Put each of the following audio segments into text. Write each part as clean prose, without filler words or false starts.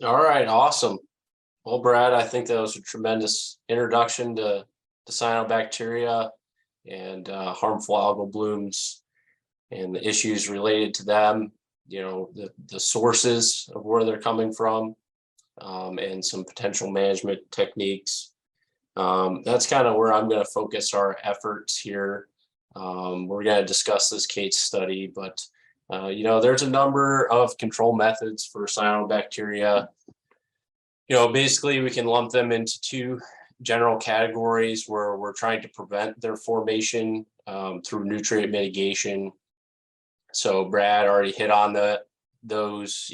All right, awesome. Well, Brad, I think that was a tremendous introduction to cyanobacteria and harmful algal blooms and the issues related to them, the sources of where they're coming from, and some potential management techniques. That's kind of where I'm going to focus our efforts here. We're going to discuss this case study, but there's a number of control methods for cyanobacteria. Basically we can lump them into two general categories where we're trying to prevent their formation through nutrient mitigation. So Brad already hit on those.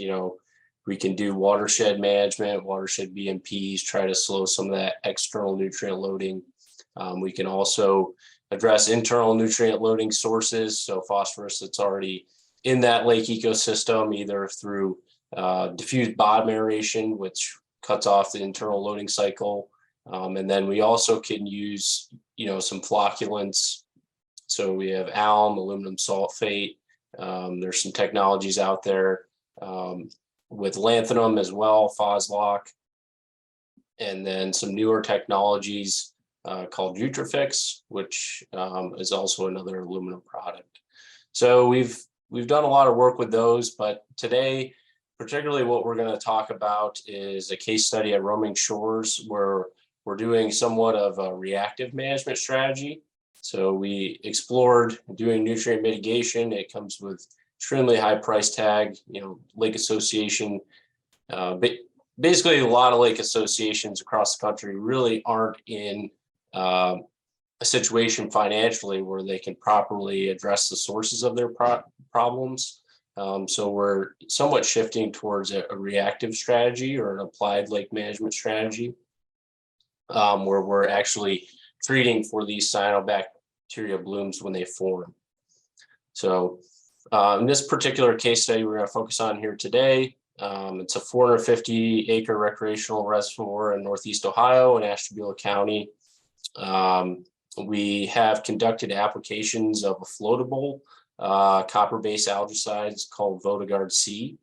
We can do watershed management, watershed BMPs, try to slow some of that external nutrient loading. We can also address internal nutrient loading sources, so phosphorus that's already in that lake ecosystem, either through diffused bottom aeration, which cuts off the internal loading cycle. And then we also can use, some flocculants. So we have alum, aluminum sulfate. There's some technologies out there with lanthanum as well, Phoslock. And then some newer technologies called Utrafix, which is also another aluminum product. So we've done a lot of work with those, but today, particularly what we're going to talk about is a case study at Roaming Shores where we're doing somewhat of a reactive management strategy. So we explored doing nutrient mitigation. It comes with extremely high price tag, lake association. Basically, a lot of lake associations across the country really aren't in a situation financially where they can properly address the sources of their problems. So we're somewhat shifting towards a reactive strategy or an applied lake management strategy, where we're actually treating for these cyanobacteria blooms when they form. So in this particular case study we're going to focus on here today, it's a 450-acre recreational reservoir in Northeast Ohio in Ashtabula County. We have conducted applications of a floatable copper-based algicides called VodaGuard C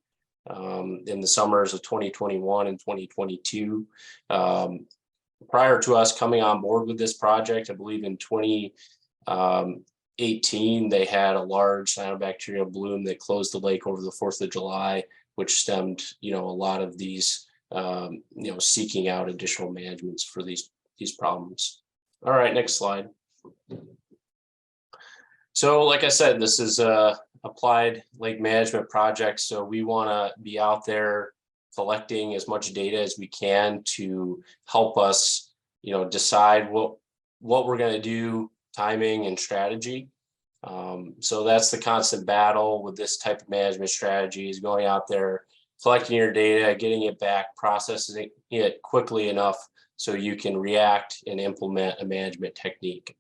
in the summers of 2021 and 2022. Prior to us coming on board with this project, I believe in 2018, they had a large cyanobacteria bloom that closed the lake over the 4th of July, which stemmed, a lot of these, seeking out additional managements for these problems. All right, next slide. So like I said, this is a applied lake management project. So we want to be out there collecting as much data as we can to help us, decide what we're going to do, timing and strategy. So that's the constant battle with this type of management strategy, is going out there, collecting your data, getting it back, processing it quickly enough so you can react and implement a management technique.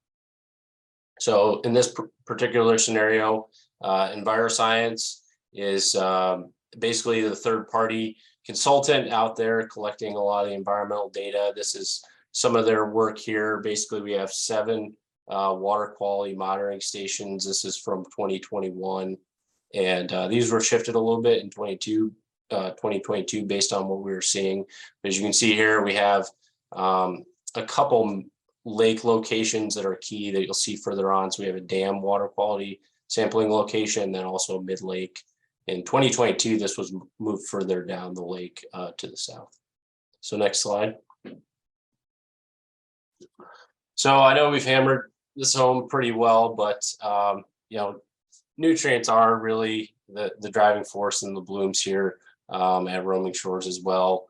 So in this particular scenario, EnviroScience is basically the third-party consultant out there collecting a lot of the environmental data. This is some of their work here. Basically, we have 7 water quality monitoring stations. This is from 2021. And these were shifted a little bit in 2022 based on what we were seeing. As you can see here, we have a couple lake locations that are key that you'll see further on. So we have a dam water quality sampling location, and then also a mid-lake. In 2022, this was moved further down the lake to the south. So next slide. So I know we've hammered this home pretty well, but nutrients are really the driving force in the blooms here at Roaming Shores as well.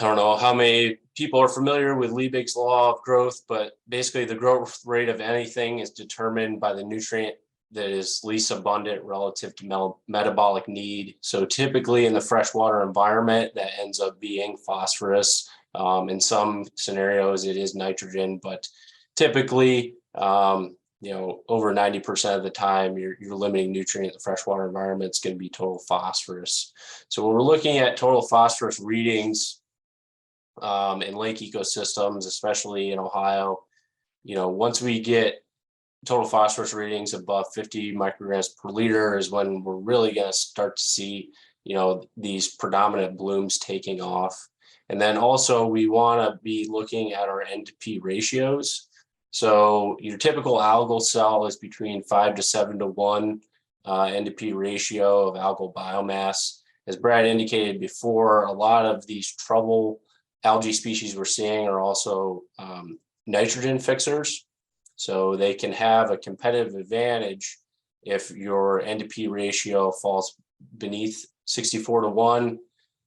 I don't know how many people are familiar with Liebig's law of growth, but basically the growth rate of anything is determined by the nutrient that is least abundant relative to metabolic need. So typically in the freshwater environment, that ends up being phosphorus. In some scenarios, it is nitrogen, but typically, over 90% of the time, your limiting nutrient in the freshwater environment is going to be total phosphorus. So when we're looking at total phosphorus readings in lake ecosystems, especially in Ohio, once we get total phosphorus readings above 50 micrograms per liter is when we're really going to start to see these predominant blooms taking off. And then also we want to be looking at our N to P ratios. So your typical algal cell is between 5 to 7 to 1 N to P ratio of algal biomass. As Brad indicated before, a lot of these trouble algae species we're seeing are also nitrogen fixers. So they can have a competitive advantage if your N to P ratio falls beneath 64 to 1.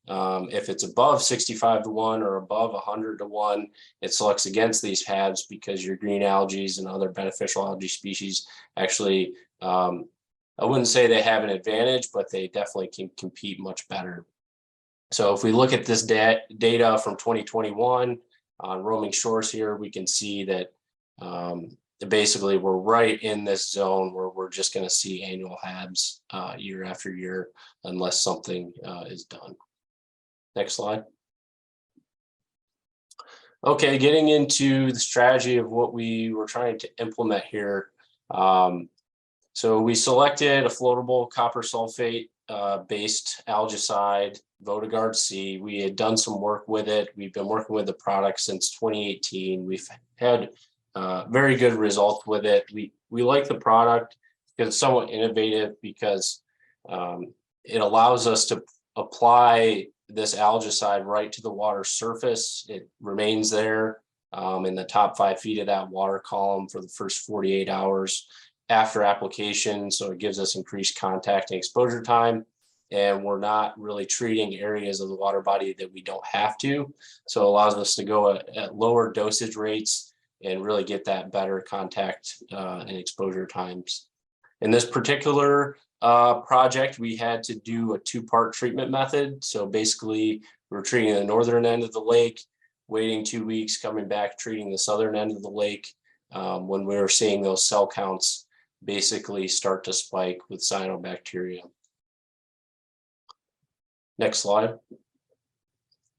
If it's above 65 to 1 or above 100 to 1, it selects against these HABs because your green algae and other beneficial algae species actually, I wouldn't say they have an advantage, but they definitely can compete much better. So if we look at this data from 2021 on roaming shores here, we can see that basically we're right in this zone where we're just going to see annual HABs year after year unless something is done. Next slide. Okay, getting into the strategy of what we were trying to implement here. So we selected a floatable copper sulfate based algicide, VodaGuard C. We had done some work with it. We've been working with the product since 2018. We've had very good results with it. We like the product because it's somewhat innovative because it allows us to apply this algicide right to the water surface. It remains there in the top 5 feet of that water column for the first 48 hours after application. So it gives us increased contact and exposure time. And we're not really treating areas of the water body that we don't have to. So it allows us to go at lower dosage rates and really get that better contact and exposure times. In this particular project, we had to do a 2-part treatment method. So basically, we're treating the northern end of the lake, waiting 2 weeks, coming back, treating the southern end of the lake when we were seeing those cell counts basically start to spike with cyanobacteria. Next slide.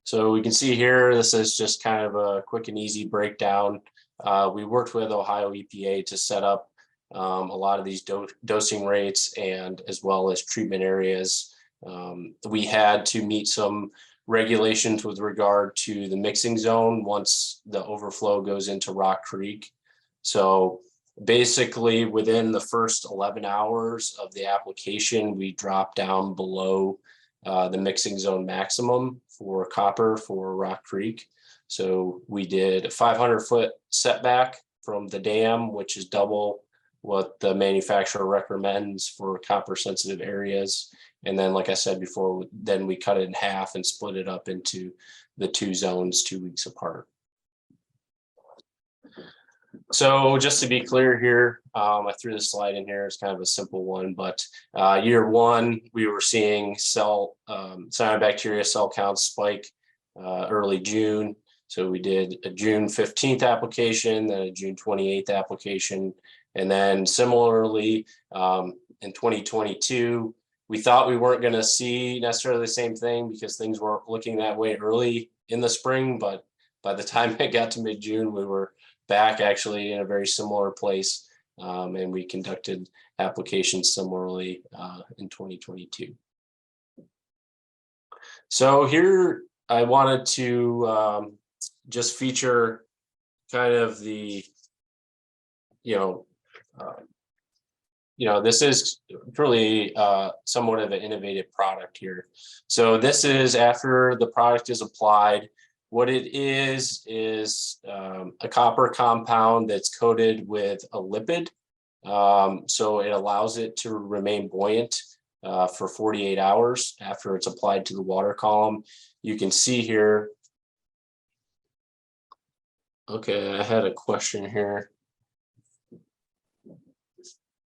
So we can see here, this is just kind of a quick and easy breakdown. We worked with Ohio EPA to set up a lot of these dosing rates and as well as treatment areas. We had to meet some regulations with regard to the mixing zone once the overflow goes into Rock Creek. So basically within the first 11 hours of the application, we dropped down below the mixing zone maximum for copper for Rock Creek. So we did a 500-foot setback from the dam, which is double what the manufacturer recommends for copper sensitive areas. And then, like I said before, then we cut it in half and split it up into the 2 zones 2 weeks apart. So just to be clear here, I threw this slide in here. It's kind of a simple one, but year 1, we were seeing cyanobacteria cell counts spike early June. So we did a June 15th application, then a June 28th application. And then similarly, in 2022, we thought we weren't going to see necessarily the same thing because things weren't looking that way early in the spring. But by the time it got to mid-June, we were back actually in a very similar place. And we conducted applications similarly in 2022. So here I wanted to just feature kind of the, this is truly somewhat of an innovative product here. So this is after the product is applied. What it is a copper compound that's coated with a lipid. So it allows it to remain buoyant for 48 hours after it's applied to the water column. You can see here. Okay, I had a question here.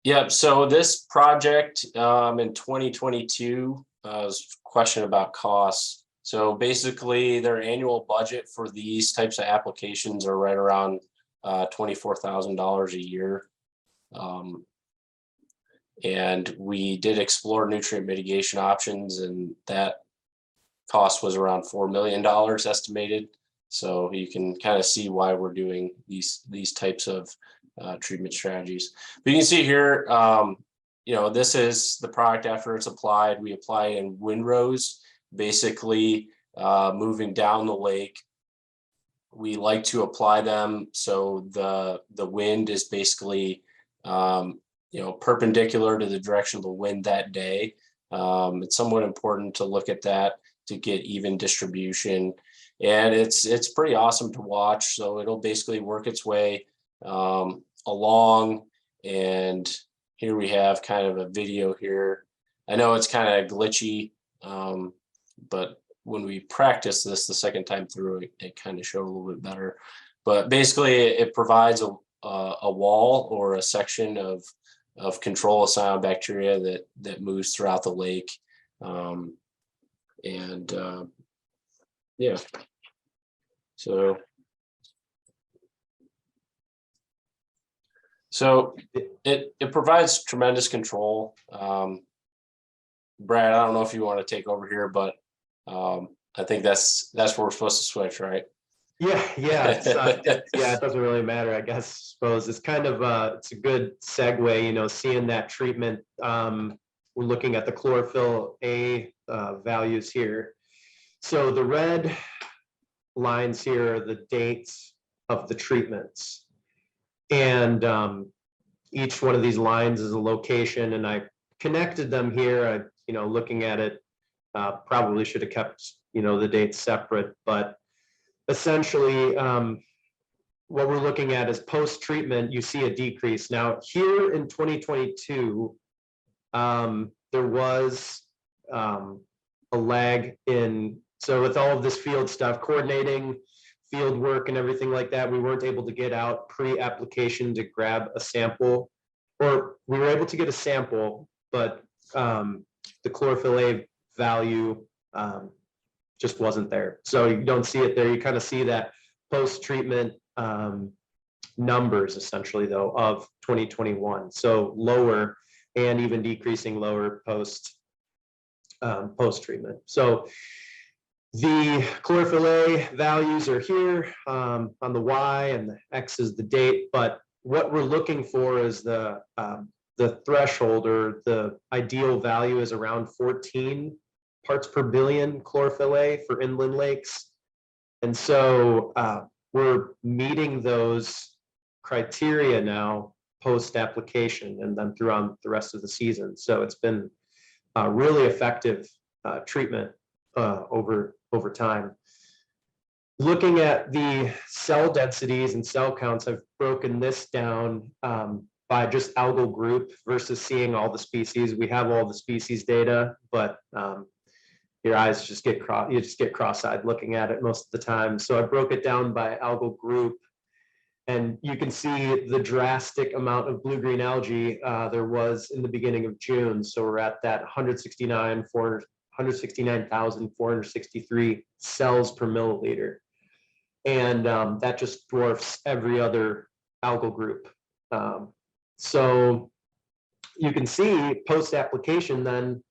Yep, so this project in 2022 was a question about costs. So basically their annual budget for these types of applications are right around $24,000 a year. And we did explore nutrient mitigation options, and that cost was around $4 million estimated. So you can kind of see why we're doing these types of treatment strategies. But you can see here, this is the product after it's applied. We apply in windrows, basically moving down the lake. We like to apply them so the wind is basically perpendicular to the direction of the wind that day. It's somewhat important to look at that to get even distribution, and it's pretty awesome to watch. So it'll basically work its way along, and here we have kind of a video here. I know it's kind of glitchy, but when we practice this the second time through, it kind of showed a little bit better. But basically, it provides a wall or a section of control of cyanobacteria that moves throughout the lake, yeah. So it provides tremendous control. Brad, I don't know if you want to take over here, but I think that's where we're supposed to switch, right? Yeah, it doesn't really matter, I guess. Suppose it's kind of it's a good segue, seeing that treatment. We're looking at the chlorophyll A values here. So the red lines here are the dates of the treatments, and each one of these lines is a location, and I connected them here. Looking at it, probably should have kept the dates separate, but essentially what we're looking at is post-treatment, you see a decrease. Now here in 2022, there was a lag so with all of this field stuff, coordinating field work and everything like that, we weren't able to get out pre-application to grab a sample, or we were able to get a sample, but the chlorophyll A value just wasn't there. So you don't see it there. You kind of see that post-treatment numbers essentially though of 2021. So lower and even decreasing lower post-treatment. So the chlorophyll A values are here on the Y, and the X is the date. But what we're looking for is the threshold, or the ideal value is around 14 parts per billion chlorophyll A for inland lakes. And so we're meeting those criteria now post-application and then throughout the rest of the season. So it's been a really effective treatment over time. Looking at the cell densities and cell counts, I've broken this down by just algal group versus seeing all the species. We have all the species data, but your eyes just get cross-eyed looking at it most of the time. So I broke it down by algal group, and you can see the drastic amount of blue-green algae there was in the beginning of June. So we're at that 169,463 cells per milliliter. And that just dwarfs every other algal group. So you can see post-application then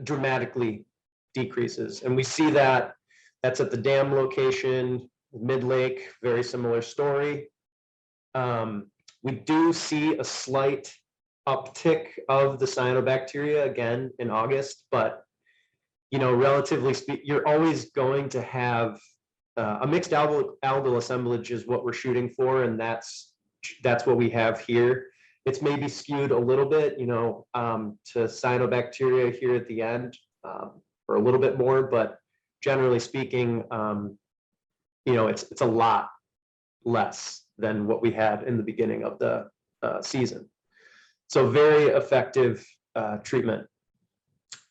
dramatically decreases. And we see that that's at the dam location, mid-lake, very similar story. We do see a slight uptick of the cyanobacteria again in August, but relatively speaking, you're always going to have a mixed algal assemblage is what we're shooting for, and that's what we have here. It's maybe skewed a little bit, to cyanobacteria here at the end, or a little bit more, but generally speaking, it's a lot less than what we had in the beginning of the season. So very effective treatment.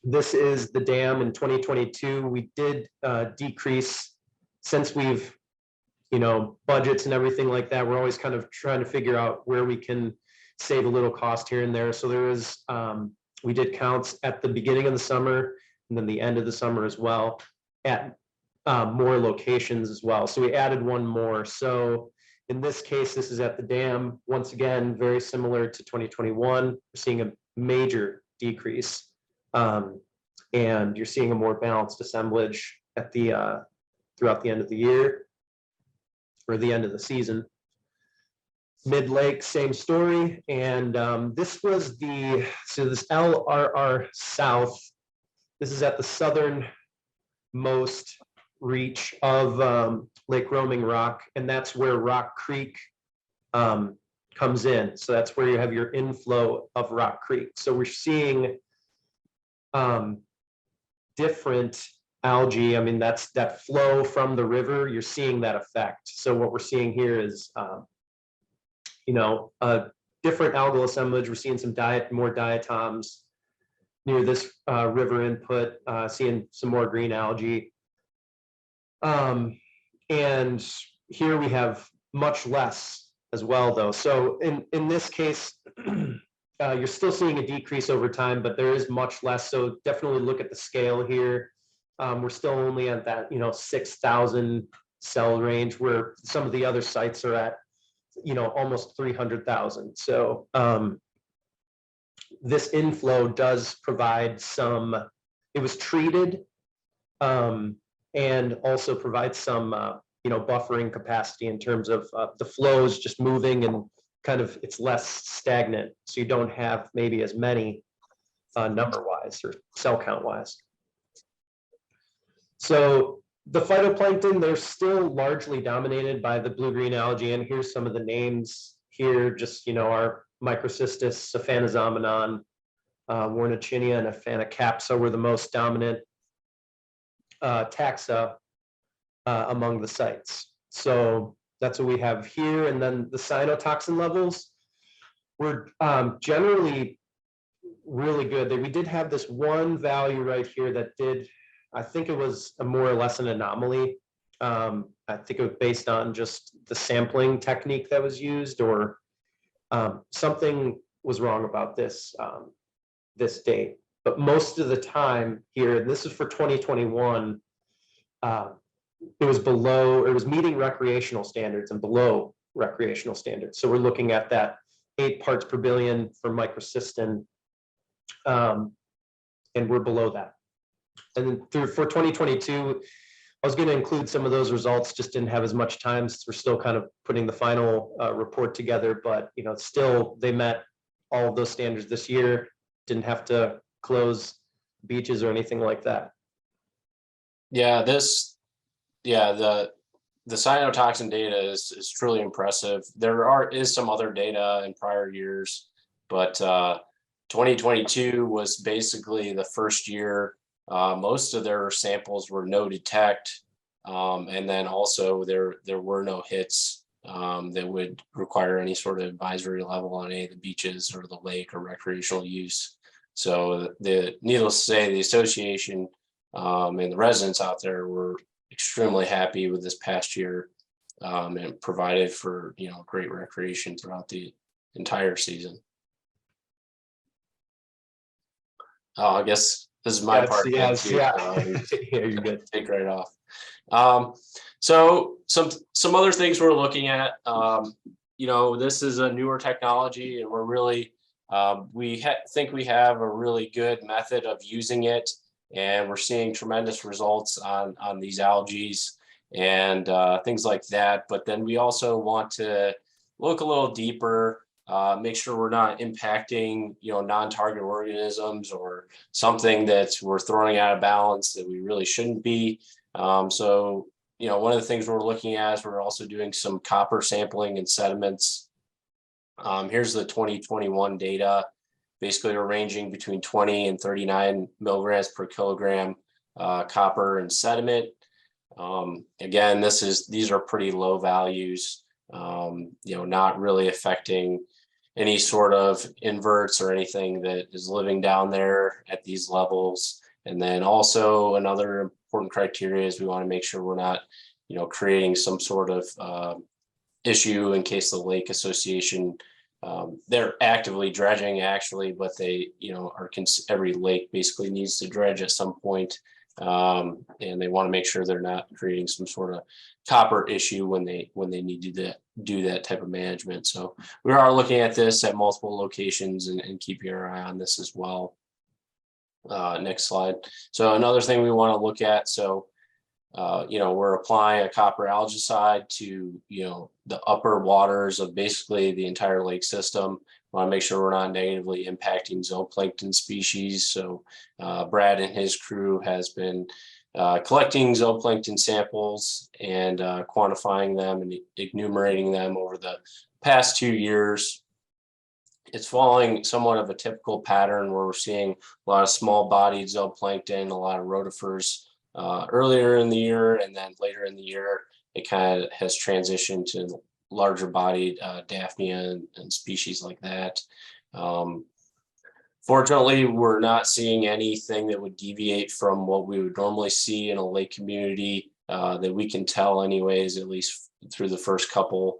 This is the dam in 2022. We did decrease, since we've, budgets and everything like that. We're always kind of trying to figure out where we can save a little cost here and there. So there is, we did counts at the beginning of the summer and then the end of the summer as well, at more locations as well. So we added one more. So in this case, this is at the dam. Once again, very similar to 2021. We're seeing a major decrease. And you're seeing a more balanced assemblage at the throughout the end of the year, or the end of the season. Mid-Lake, same story. And this was this LRR South. This is at the southernmost reach of Lake Roaming Rock, and that's where Rock Creek comes in. So that's where you have your inflow of Rock Creek. So we're seeing different algae. I mean, that's that flow from the river. You're seeing that effect. So what we're seeing here is different algal assemblage. We're seeing some more diatoms near this river input, seeing some more green algae. And here we have much less as well, though. So in this case, you're still seeing a decrease over time, but there is much less. So definitely look at the scale here. We're still only at that 6,000 cell range, where some of the other sites are at almost 300,000. So this inflow does provide some, it was treated and also provides some buffering capacity in terms of the flows just moving, and kind of it's less stagnant, so you don't have maybe as many number wise or cell count wise. So the phytoplankton, they're still largely dominated by the blue-green algae, and here's some of the names here. Just our Microcystis, Aphanizomenon, Warnachinia, and Aphanacapsa were the most dominant taxa among the sites. So that's what we have here. And then the cyanotoxin levels were generally really good. We did have this one value right here that did, I think it was a more or less an anomaly. I think it was based on just the sampling technique that was used, or something was wrong about this this date. But most of the time here, and this is for 2021, it was meeting recreational standards and below recreational standards. So we're looking at that 8 parts per billion for microcystin, and we're below that. And then for 2022, I was going to include some of those results, just didn't have as much time, so we're still kind of putting the final report together. But still they met all of those standards this year. Didn't have to close beaches or anything like that. Yeah, the cyanotoxin data is truly impressive. There is some other data in prior years, but 2022 was basically the first year. Most of their samples were no detect, and then also there were no hits that would require any sort of advisory level on any of the beaches or the lake or recreational use. So needless to say, the association and the residents out there were extremely happy with this past year, and provided for great recreation throughout the entire season. I guess this is my part. Yeah, you're good. Take right off. So some other things we're looking at. This is a newer technology, and we're really think we have a really good method of using it, and we're seeing tremendous results on these algae and things like that. But then we also want to look a little deeper, make sure we're not impacting non-target organisms or something that we're throwing out of balance that we really shouldn't be. So one of the things we're looking at is we're also doing some copper sampling and sediments. Here's the 2021 data. Basically, we're ranging between 20 and 39 milligrams per kilogram copper in sediment. Again, these are pretty low values, not really affecting any sort of inverts or anything that is living down there at these levels. And then also another important criteria is we want to make sure we're not, creating some sort of issue in case the lake association, they're actively dredging actually, but they, every lake basically needs to dredge at some point. And they want to make sure they're not creating some sort of copper issue when they need to do that type of management. So we are looking at this at multiple locations and keeping our eye on this as well. Next slide. So another thing we want to look at, so we're applying a copper algicide to, the upper waters of basically the entire lake system. Want to make sure we're not negatively impacting zooplankton species. So Brad and his crew has been collecting zooplankton samples and quantifying them and enumerating them over the past 2 years. It's following somewhat of a typical pattern where we're seeing a lot of small-bodied zooplankton, a lot of rotifers earlier in the year, and then later in the year, it kind of has transitioned to larger-bodied Daphnia and species like that. Fortunately, we're not seeing anything that would deviate from what we would normally see in a lake community that we can tell anyways, at least through the first couple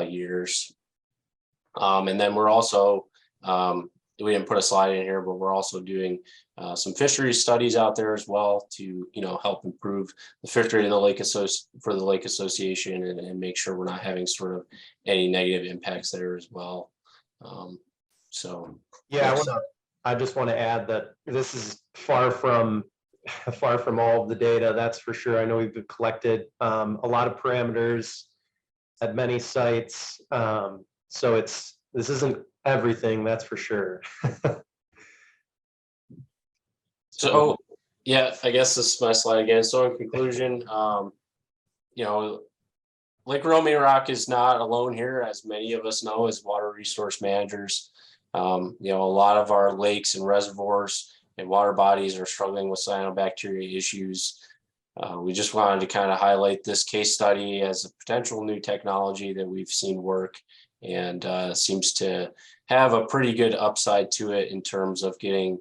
years. And then we're also, we didn't put a slide in here, but we're also doing some fisheries studies out there as well to, help improve the fishery of the lake for the Lake Association and make sure we're not having sort of any negative impacts there as well. So yeah, I just want to add that this is far from all of the data, that's for sure. I know we've collected a lot of parameters at many sites. So this isn't everything, that's for sure. So yeah, I guess this is my slide again. So in conclusion, Lake Romeo Rock is not alone here, as many of us know as water resource managers. A lot of our lakes and reservoirs and water bodies are struggling with cyanobacteria issues. We just wanted to kind of highlight this case study as a potential new technology that we've seen work and seems to have a pretty good upside to it in terms of getting,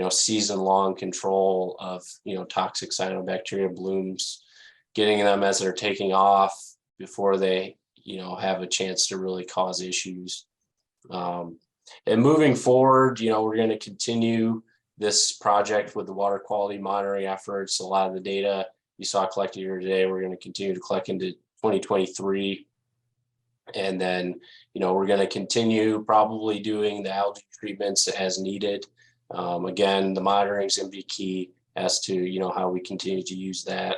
season-long control of, toxic cyanobacteria blooms, getting them as they're taking off before they, have a chance to really cause issues. And moving forward, we're going to continue this project with the water quality monitoring efforts. A lot of the data you saw collected here today, we're going to continue to collect into 2023. And then, we're going to continue probably doing the algae treatments as needed. Again, the monitoring is going to be key as to, how we continue to use that.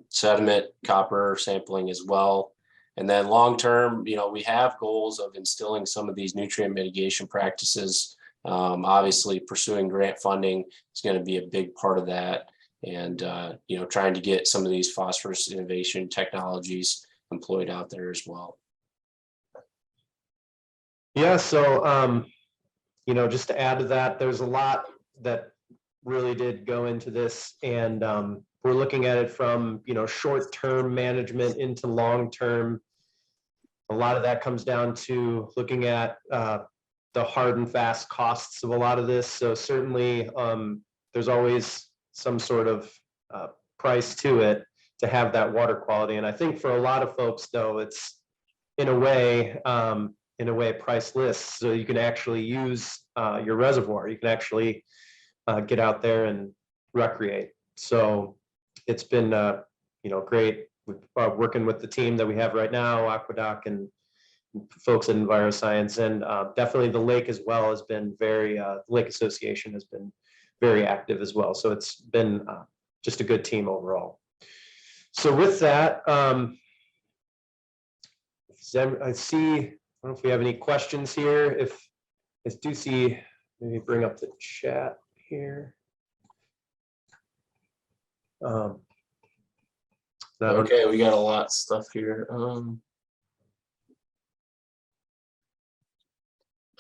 Sediment, copper sampling as well. And then long term, we have goals of instilling some of these nutrient mitigation practices. Obviously, pursuing grant funding is going to be a big part of that. And, trying to get some of these phosphorus innovation technologies employed out there as well. Yeah, so, just to add to that, there's a lot that really did go into this, and we're looking at it from, short-term management into long-term. A lot of that comes down to looking at the hard and fast costs of a lot of this. So certainly there's always some sort of price to it to have that water quality. And I think for a lot of folks, though, it's in a way priceless. So you can actually use your reservoir. You can actually get out there and recreate. So it's been great working with the team that we have right now, AquaDoc and folks at EnviroScience, and definitely the lake as well has been very, Lake Association has been very active as well. So it's been just a good team overall. So with that, I see, I don't know if we have any questions here. If I do see, maybe bring up the chat here. Okay, we got a lot of stuff here.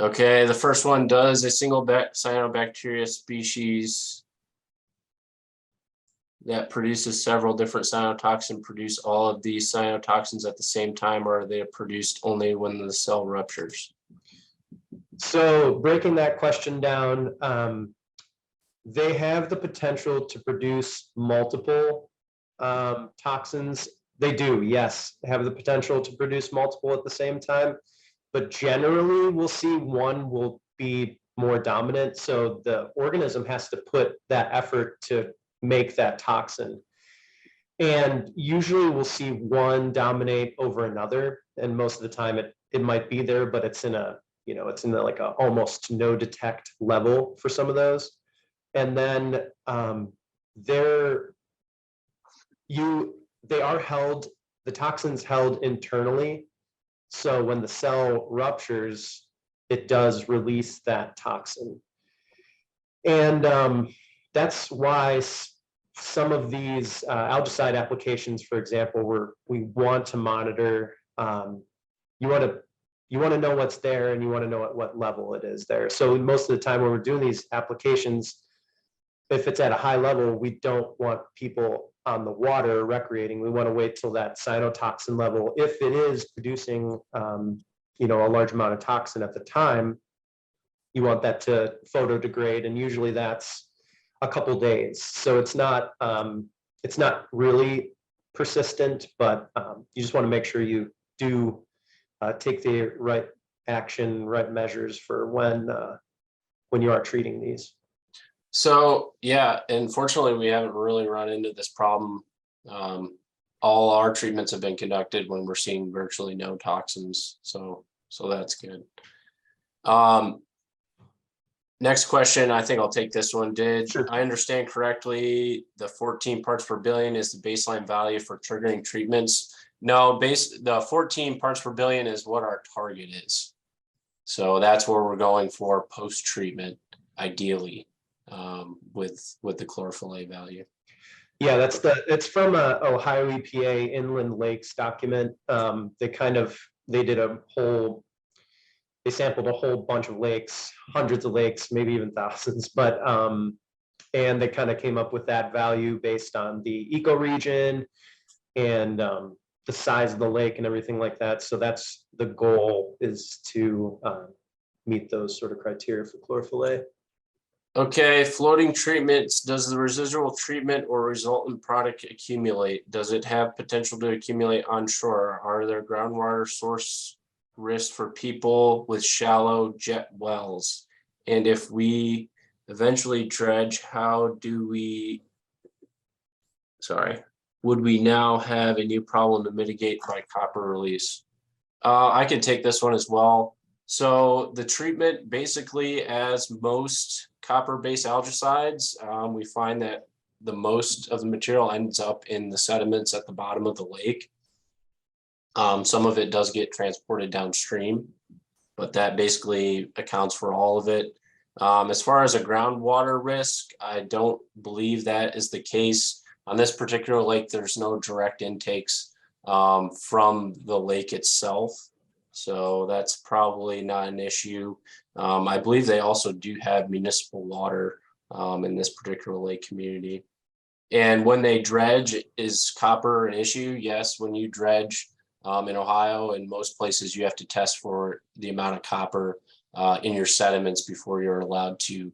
Okay, the first one, does a single cyanobacteria species that produces several different cyanotoxins produce all of these cyanotoxins at the same time, or are they produced only when the cell ruptures? So breaking that question down, they have the potential to produce multiple toxins. They do, yes, have the potential to produce multiple at the same time, but generally we'll see one will be more dominant. So the organism has to put that effort to make that toxin. And usually we'll see one dominate over another. And most of the time it might be there, but it's in a, it's in the, like a almost no detect level for some of those. And then they are held, the toxin's held internally. So when the cell ruptures, it does release that toxin. And that's why some of these algicide applications, for example, where we want to monitor, you want to know what's there, and you want to know at what level it is there. So most of the time when we're doing these applications, if it's at a high level, we don't want people on the water recreating. We want to wait till that cyanotoxin level. If it is producing, a large amount of toxin at the time, you want that to photodegrade, and usually that's a couple days. So it's not really persistent, but you just want to make sure you do take the right action, right measures for when you are treating these. So yeah, unfortunately, we haven't really run into this problem. All our treatments have been conducted when we're seeing virtually no toxins. So that's good. Next question, I think I'll take this one. Did Sure. I understand correctly, the 14 parts per billion is the baseline value for triggering treatments? No, the 14 parts per billion is what our target is. So that's where we're going for post-treatment, ideally, with the chlorophyll A value. Yeah, it's from a Ohio EPA inland lakes document. They sampled a whole bunch of lakes, hundreds of lakes, maybe even thousands, but and they kind of came up with that value based on the ecoregion and the size of the lake and everything like that. So that's the goal, is to meet those sort of criteria for chlorophyll A. Okay, floating treatments. Does the residual treatment or resultant product accumulate? Does it have potential to accumulate onshore? Are there groundwater source risks for people with shallow jet wells? And if we eventually dredge, would we now have a new problem to mitigate by copper release? I can take this one as well. So the treatment, basically, as most copper-based algicides, we find that the most of the material ends up in the sediments at the bottom of the lake. Some of it does get transported downstream, but that basically accounts for all of it. As far as a groundwater risk, I don't believe that is the case. On this particular lake, there's no direct intakes from the lake itself. So that's probably not an issue. I believe they also do have municipal water in this particular lake community. And when they dredge, is copper an issue? Yes, when you dredge in Ohio and most places, you have to test for the amount of copper in your sediments before you're allowed to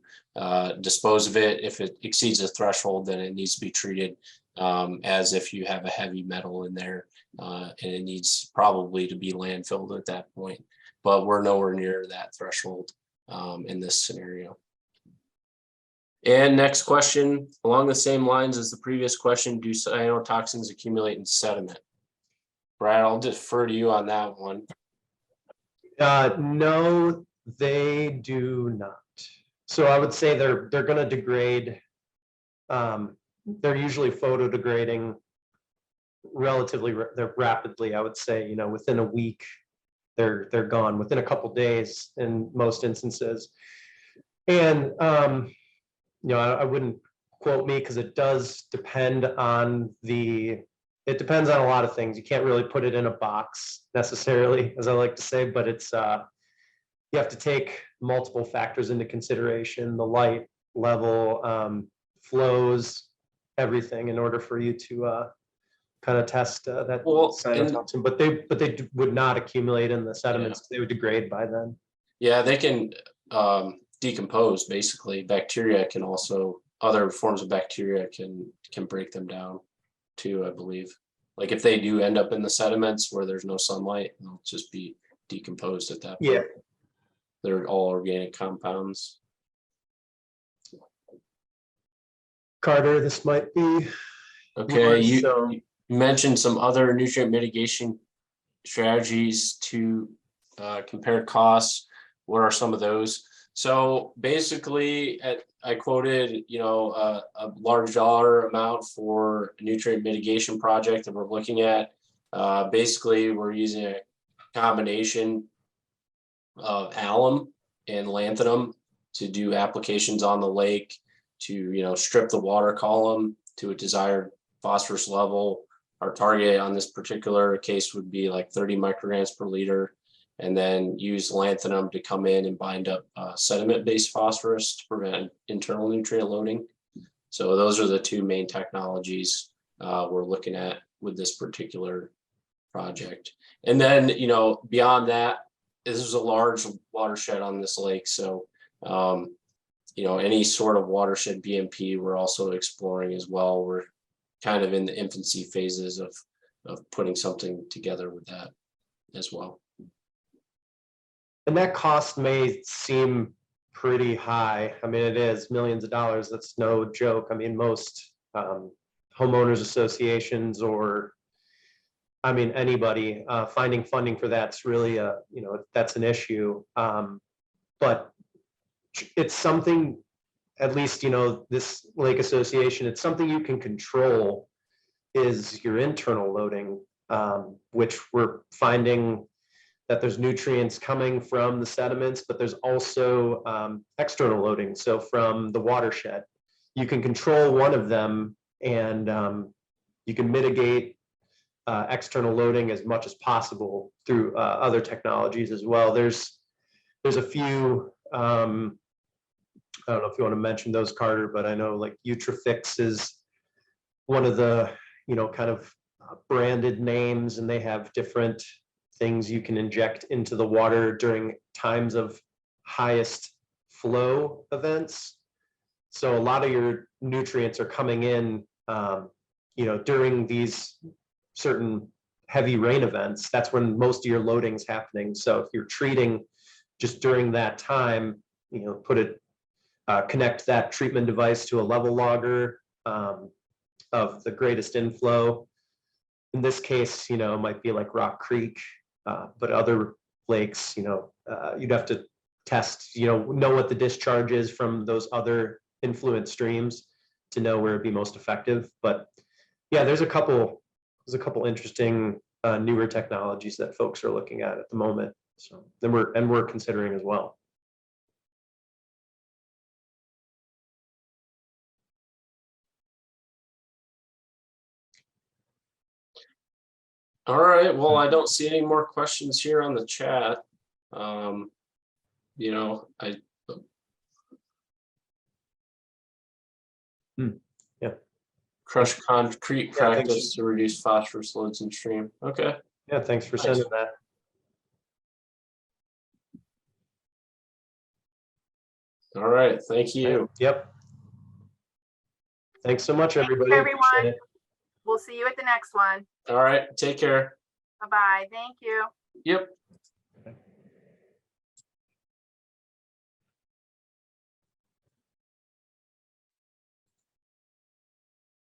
dispose of it. If it exceeds a threshold, then it needs to be treated as if you have a heavy metal in there, and it needs probably to be landfilled at that point. But we're nowhere near that threshold in this scenario. And next question, along the same lines as the previous question, do cyanotoxins accumulate in sediment? Brad, I'll defer to you on that one. No, they do not. So I would say they're going to degrade. They're usually photodegrading relatively rapidly. I would say, within a week, they're gone. Within a couple days in most instances. And I wouldn't quote me, because it does depend on it depends on a lot of things. You can't really put it in a box necessarily, as I like to say, but it's you have to take multiple factors into consideration: the light level, flows, everything, in order for you to kind of test that cyanotoxin. But they would not accumulate in the sediments. Yeah. They would degrade by then. Yeah, they can decompose. Basically, bacteria can also, other forms of bacteria can break them down too, I believe. Like if they do end up in the sediments where there's no sunlight, they'll just be decomposed at that point. Yeah, they're all organic compounds. Carter, this might be okay. You mentioned some other nutrient mitigation strategies to compare costs. What are some of those? So basically, I quoted, a large dollar amount for a nutrient mitigation project that we're looking at. Basically, we're using a combination of alum and lanthanum to do applications on the lake to, strip the water column to a desired phosphorus level. Our target on this particular case would be like 30 micrograms per liter, and then use lanthanum to come in and bind up sediment-based phosphorus to prevent internal nutrient loading. So those are the two main technologies we're looking at with this particular project. And then, beyond that, this is a large watershed on this lake. So, any sort of watershed BMP, we're also exploring as well. We're kind of in the infancy phases of putting something together with that as well. And that cost may seem pretty high. I mean, it is millions of dollars. That's no joke. I mean, most homeowners associations or, I mean, anybody finding funding for that's really that's an issue. But it's something, at least, this lake association, it's something you can control is your internal loading, which we're finding that there's nutrients coming from the sediments, but there's also external loading. So from the watershed, you can control one of them, and you can mitigate external loading as much as possible through other technologies as well. There's a few, I don't know if you want to mention those, Carter, but I know like Utrafix is one of the, kind of branded names, and they have different things you can inject into the water during times of highest flow events. So a lot of your nutrients are coming in, during these certain heavy rain events. That's when most of your loading is happening. So if you're treating just during that time, connect that treatment device to a level logger of the greatest inflow. In this case, it might be like Rock Creek, but other lakes, you'd have to test, know what the discharge is from those other influent streams to know where it'd be most effective. But yeah, there's a couple interesting newer technologies that folks are looking at the moment. So then we're considering as well. All right. Well, I don't see any more questions here on the chat. Yeah. Crush concrete practice to reduce phosphorus loads in stream. Okay. Yeah, thanks for sending that. All right. Thank you. Yep. Thanks so much, everybody. Thanks, everyone. We'll see you at the next one. All right. Take care. Bye-bye. Thank you. Yep.